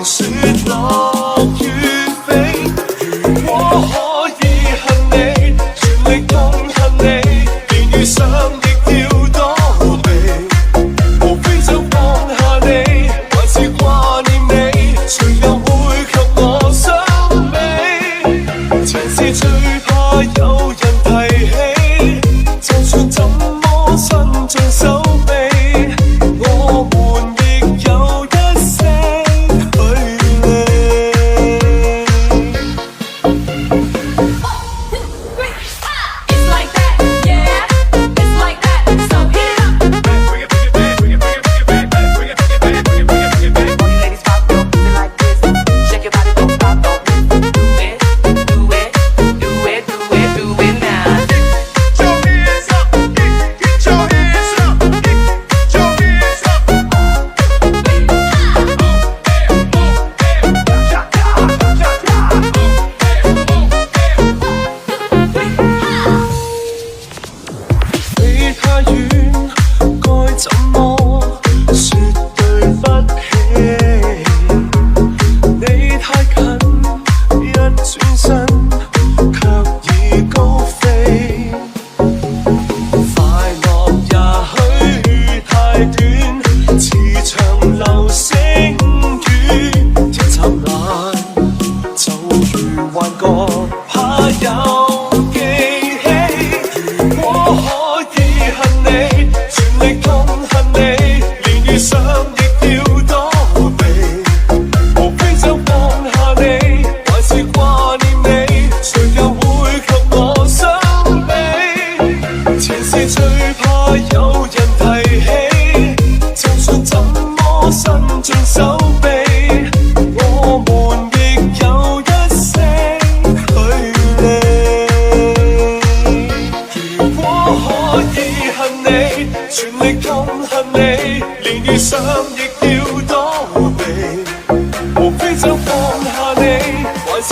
雪落雨飛。如果可以恨你，全力痛恨你，連遇上亦要躲避。無非想放下你，還是掛念你，誰又會及我相比？前事最怕有人提起，就算怎麼伸盡手臂，我們亦有一些距離。It's like that, yeah. It's like that, so hit it up. Bring it back, bring it back, bring it back, bring it back, bring it back, bring it back. All you ladies pop your pussy like this. Shake your body, don't stop, don't miss. Do it, do it, do it, do it, do it now. Get your hands up, get your hands up, get your hands up.你太遠，該怎麼說對不起？你太近，一轉身卻已高飛。快樂也許太短，似場流星雨，一眨眼就如幻覺，怕有記起。如果可以恨你，全力痛恨你，連遇上亦要躲避。無非想放下你，還是掛念你，誰又會及我相比？前事最怕有人提起，就算怎麼伸盡手臂，我們亦有一些距離。如果可以恨你，全力痛恨你，連遇上亦要躲避。無非想放下你，還是